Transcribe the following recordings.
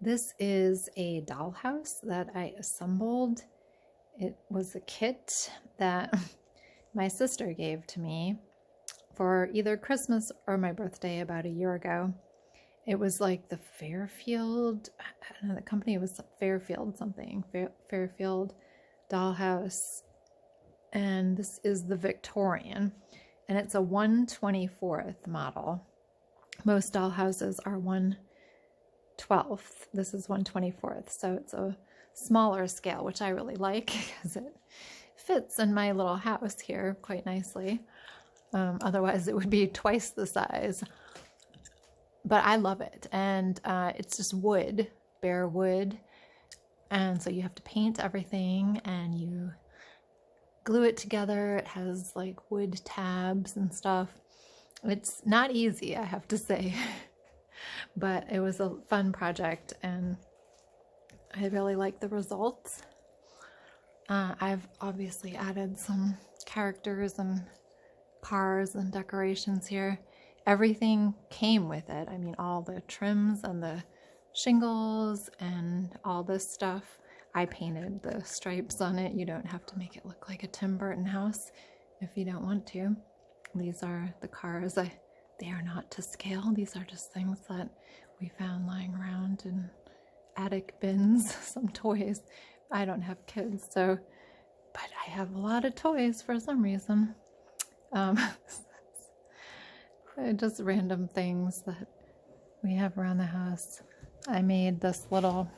This is a dollhouse that I assembled. It was a kit that my sister gave to me for either Christmas or my birthday about a year ago. It was like the Fairfield, I don't know, the company was Fairfield something, Fairfield dollhouse. And this is the Victorian, and it's a 1/24th model. Most dollhouses are 1/12th. This is 1/24th, so it's a smaller scale, which I really like because it fits in my little house here quite nicely. Otherwise, it would be twice the size. But I love it, and it's just wood, bare wood, and so you have to paint everything, and you glue it together. It has like wood tabs and stuff. It's not easy, I have to say, but it was a fun project, and I really like the results. I've obviously added some characters and cars and decorations here. Everything came with it. I mean, all the trims and the shingles and all this stuff. I painted the stripes on it. You don't have to make it look like a Tim Burton house if you don't want to. These are the cars. They are not to scale. These are just things that we found lying around in attic bins, some toys. I don't have kids, so, but I have a lot of toys for some reason. Just random things that we have around the house. I made this little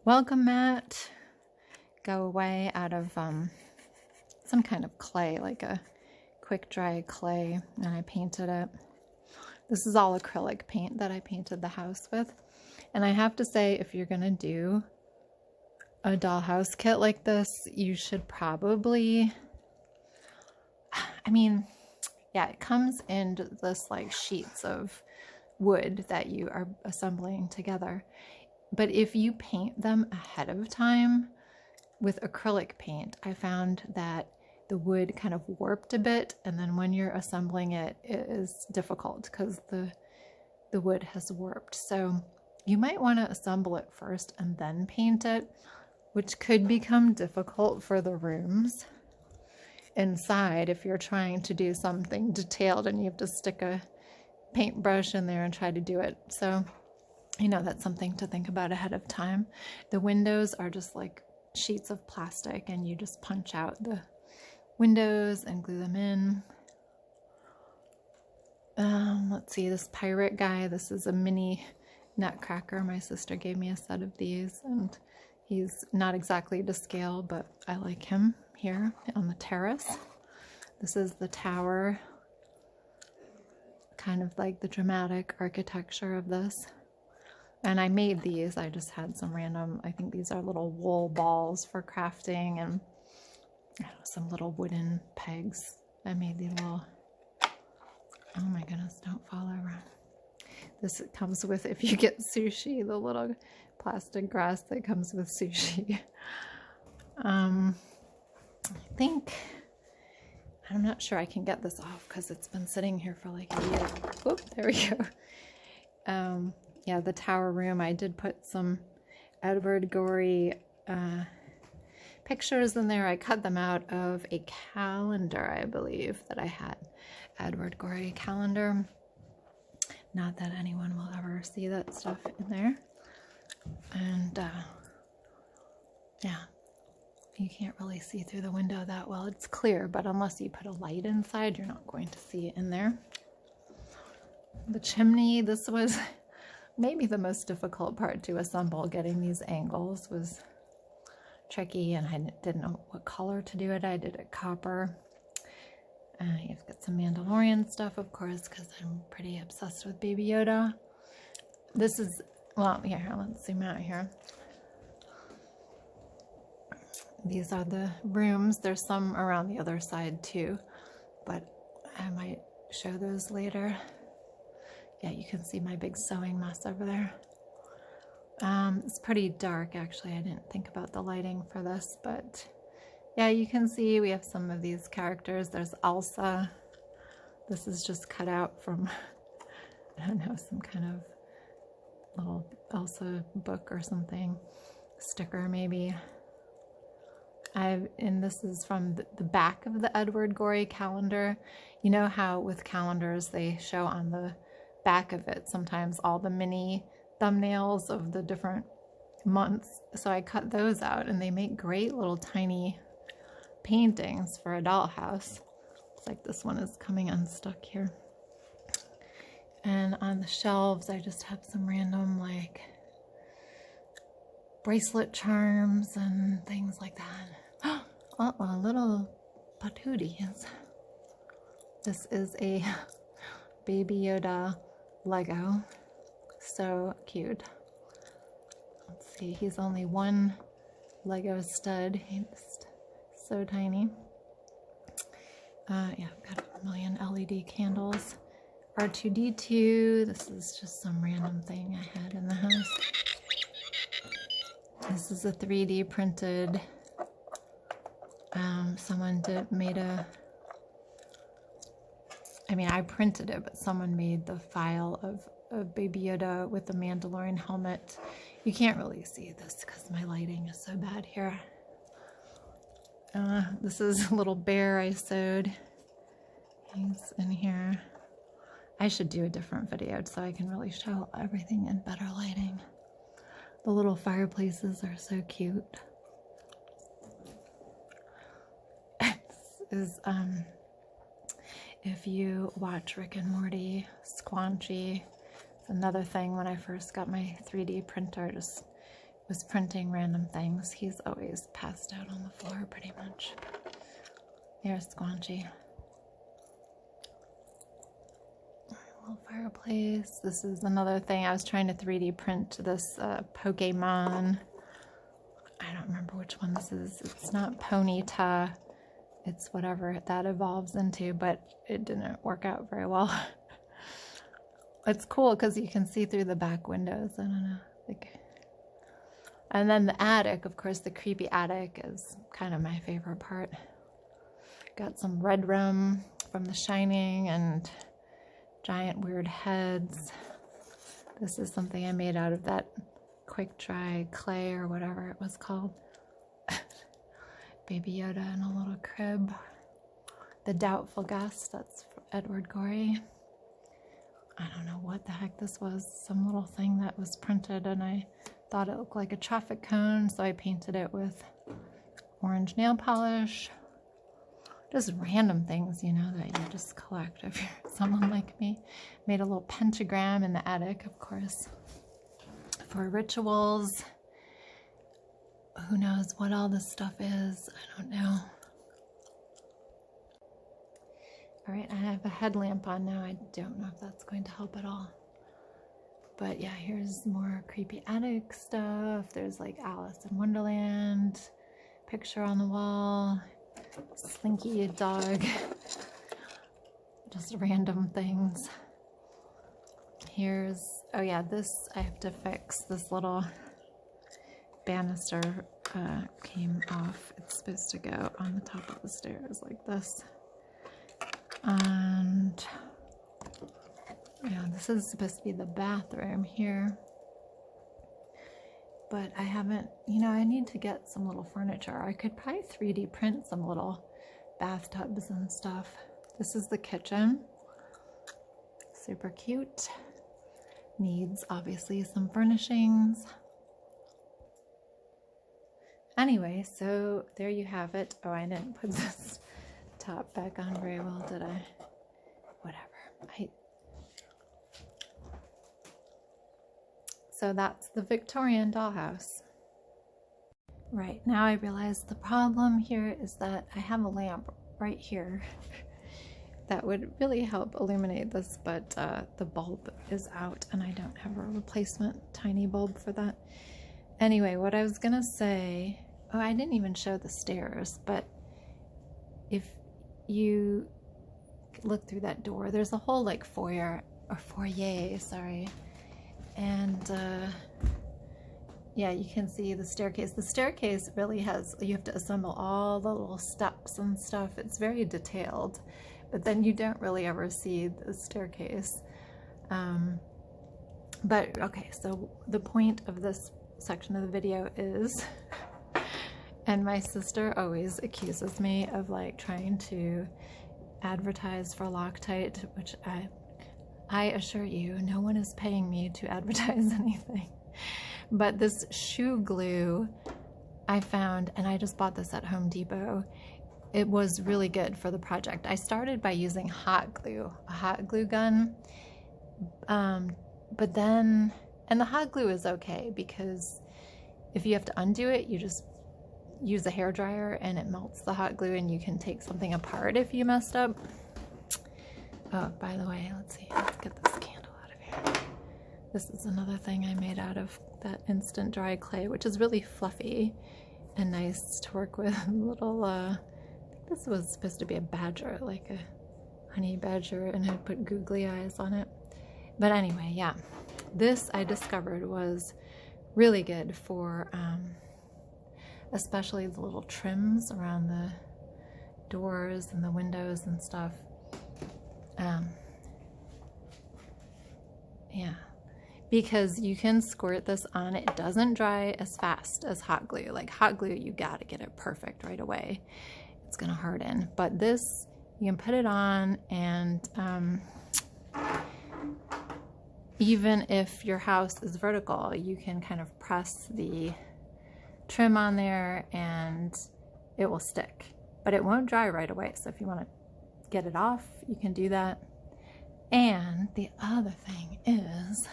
welcome mat go away out of some kind of clay, like a quick dry clay, and I painted it. This is all acrylic paint that I painted the house with. And I have to say, if you're gonna do a dollhouse kit like this, you should probably, I mean, yeah, it comes in this like sheets of wood that you are assembling together. But if you paint them ahead of time with acrylic paint, I found that the wood kind of warped a bit, and then when you're assembling it, it is difficult because the wood has warped. So you might want to assemble it first and then paint it, which could become difficult for the rooms inside if you're trying to do something detailed and you have to stick a paintbrush in there and try to do it. So, you know, that's something to think about ahead of time. The windows are just like sheets of plastic, and you just punch out the windows and glue them in. Let's see, this pirate guy, this is a mini Nutcracker. My sister gave me a set of these, and he's not exactly to scale, but I like him here on the terrace. This is the tower, kind of like the dramatic architecture of this. And I made these. I just had some random, I think these are little wool balls for crafting, and I don't know, some little wooden pegs. I made these little, oh my goodness, don't fall over. This comes with, if you get sushi, the little plastic grass that comes with sushi. I think, I'm not sure I can get this off because it's been sitting here for like a year. Whoop, there we go. Yeah, the tower room, I did put some Edward Gorey pictures in there. I cut them out of a calendar, I believe, that I had. Edward Gorey calendar. Not that anyone will ever see that stuff in there. And yeah, you can't really see through the window that well. It's clear, but unless you put a light inside, you're not going to see it in there. The chimney, this was maybe the most difficult part to assemble. Getting these angles was tricky, and I didn't know what color to do it. I did it copper. You've got some Mandalorian stuff, of course, because I'm pretty obsessed with Baby Yoda. This is, well, yeah, let's zoom out here. These are the rooms. There's some around the other side too, but I might show those later. Yeah, you can see my big sewing mess over there. It's pretty dark, actually. I didn't think about the lighting for this, but yeah, you can see we have some of these characters. There's Elsa. This is just cut out from, I don't know, some kind of little Elsa book or something, sticker maybe. And this is from the back of the Edward Gorey calendar. You know how with calendars they show on the back of it sometimes all the mini thumbnails of the different months. So I cut those out, and they make great little tiny paintings for a dollhouse. It's like this one is coming unstuck here. And on the shelves I just have some random like bracelet charms and things like that. Oh, little patooties. This is a Baby Yoda Lego. So cute. Let's see, he's only one Lego stud. He's so tiny. Yeah, I've got a million LED candles. R2-D2. This is just some random thing I had in the house. This is a 3D printed. Someone made a. I mean, I printed it, but someone made the file of Baby Yoda with the Mandalorian helmet. You can't really see this because my lighting is so bad here. This is a little bear I sewed. He's in here. I should do a different video so I can really show everything in better lighting. The little fireplaces are so cute. This is, if you watch Rick and Morty, Squanchy. It's another thing when I first got my 3D printer, just was printing random things. He's always passed out on the floor pretty much. There's Squanchy. Little fireplace. This is another thing. I was trying to 3D print this Pokemon. I don't remember which one this is. It's not Ponyta. It's whatever that evolves into, but it didn't work out very well. It's cool because you can see through the back windows. I don't know. And then the attic, of course, the creepy attic is kind of my favorite part. Got some red rum from The Shining and giant weird heads. This is something I made out of that quick dry clay or whatever it was called. Baby Yoda in a little crib. The Doubtful Guest, that's Edward Gorey. I don't know what the heck this was. Some little thing that was printed and I thought it looked like a traffic cone, so I painted it with orange nail polish. Just random things, you know, that you just collect if you're someone like me. Made a little pentagram in the attic, of course, for rituals. Who knows what all this stuff is? I don't know. All right, I have a headlamp on now. I don't know if that's going to help at all. But yeah, here's more creepy attic stuff. There's like Alice in Wonderland picture on the wall. Slinky dog. Just random things. Here's, oh yeah, this I have to fix. This little banister came off. It's supposed to go on the top of the stairs like this. And yeah, this is supposed to be the bathroom here. But I haven't, you know, I need to get some little furniture. I could probably 3D print some little bathtubs and stuff. This is the kitchen. Super cute. Needs, obviously, some furnishings. Anyway, so there you have it. Oh, I didn't put this top back on very well, did I? Whatever. So that's the Victorian dollhouse. Right, now I realize the problem here is that I have a lamp right here that would really help illuminate this, but the bulb is out and I don't have a replacement tiny bulb for that. Anyway, what I was gonna say, oh, I didn't even show the stairs, but if you look through that door, there's a whole like foyer, sorry. And yeah, you can see the staircase. The staircase really has, you have to assemble all the little steps and stuff. It's very detailed, but then you don't really ever see the staircase. But okay, so the point of this section of the video is, and my sister always accuses me of like trying to advertise for Loctite, which I assure you, no one is paying me to advertise anything. But this shoe glue I found, and I just bought this at Home Depot. It was really good for the project. I started by using hot glue, a hot glue gun. But then, and the hot glue is okay because if you have to undo it, you just use a hairdryer and it melts the hot glue and you can take something apart if you messed up. Oh, by the way, let's see, let's get this candle out of here. This is another thing I made out of that instant dry clay, which is really fluffy and nice to work with. Little, I think this was supposed to be a badger, like a honey badger, and I put googly eyes on it. But anyway, yeah, this I discovered was really good for especially the little trims around the doors and the windows and stuff. Yeah, because you can squirt this on. It doesn't dry as fast as hot glue. Like hot glue, you gotta get it perfect right away. It's gonna harden. But this, you can put it on, and even if your house is vertical, you can kind of press the trim on there and it will stick. But it won't dry right away. So if you want to get it off, you can do that. And the other thing is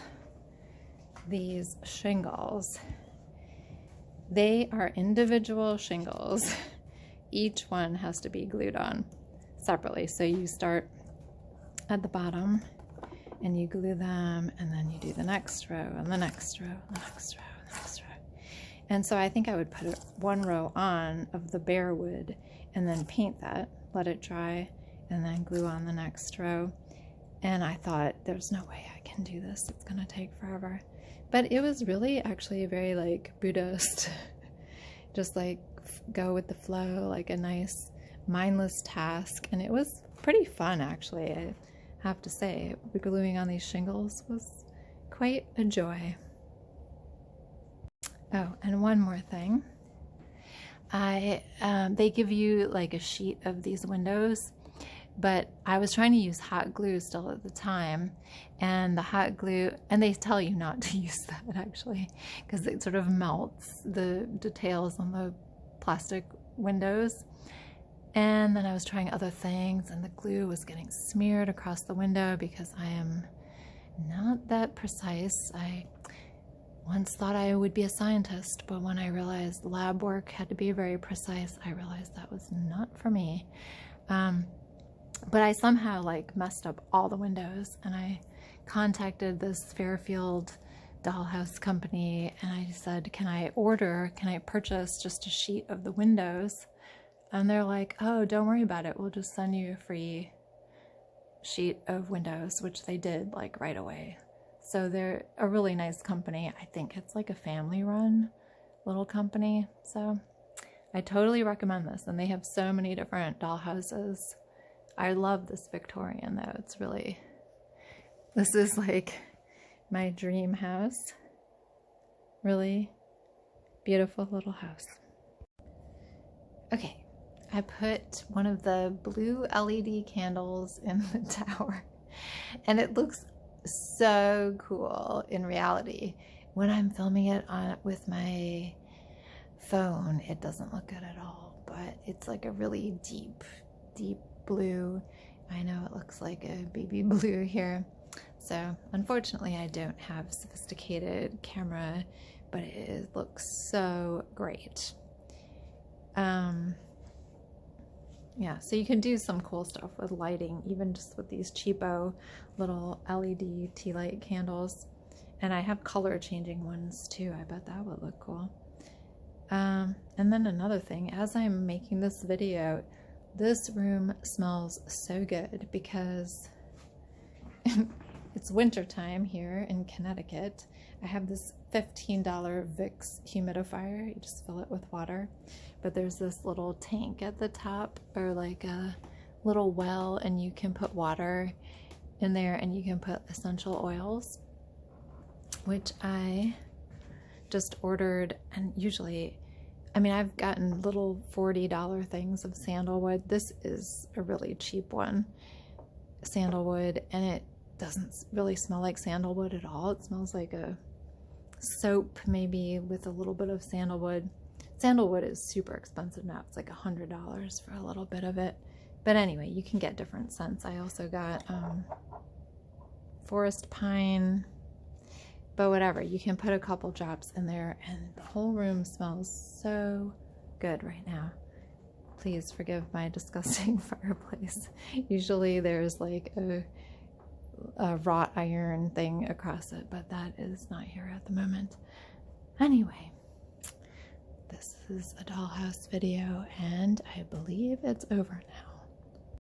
these shingles. They are individual shingles. Each one has to be glued on separately. So you start at the bottom and you glue them, and then you do the next row and the next row and the next row and the next row. And so I think I would put one row on of the bare wood and then paint that, let it dry, and then glue on the next row. And I thought, there's no way I can do this. It's gonna take forever. But it was really actually very like Buddhist, just like go with the flow, like a nice mindless task. And it was pretty fun actually, I have to say. Gluing on these shingles was quite a joy. Oh, and one more thing. They give you like a sheet of these windows, but I was trying to use hot glue still at the time, and the hot glue, and they tell you not to use that actually, because it sort of melts the details on the plastic windows. And then I was trying other things, and the glue was getting smeared across the window because I am not that precise. I once thought I would be a scientist, but when I realized lab work had to be very precise, I realized that was not for me. But I somehow like messed up all the windows, and I contacted this Fairfield dollhouse company, and I said, can I purchase just a sheet of the windows? And they're like, oh, don't worry about it. We'll just send you a free sheet of windows, which they did like right away. So they're a really nice company. I think it's like a family-run little company. So I totally recommend this. And they have so many different dollhouses. I love this Victorian though. It's really, this is like my dream house. Really beautiful little house. Okay, I put one of the blue LED candles in the tower, and it looks so cool in reality. When I'm filming it with my phone, it doesn't look good at all, but it's like a really deep blue. I know it looks like a baby blue here. So unfortunately I don't have a sophisticated camera, but it looks so great. Yeah, so you can do some cool stuff with lighting, even just with these cheapo little LED tea light candles. And I have color changing ones too. I bet that would look cool. And then another thing, as I'm making this video, this room smells so good because it's winter time here in Connecticut. I have this $15 Vicks humidifier. You just fill it with water. But there's this little tank at the top, or like a little well, and you can put water in there and you can put essential oils. which I just ordered. And usually, I mean, I've gotten little $40 things of sandalwood. This is a really cheap one, sandalwood, and it doesn't really smell like sandalwood at all. It smells like a soap, maybe with a little bit of sandalwood. Sandalwood is super expensive now. It's like $100 for a little bit of it. But anyway, you can get different scents. I also got forest pine, but whatever. You can put a couple drops in there and the whole room smells so good right now. Please forgive my disgusting fireplace. Usually there's like a wrought iron thing across it, but that is not here at the moment. Anyway, this is a dollhouse video, and I believe it's over now.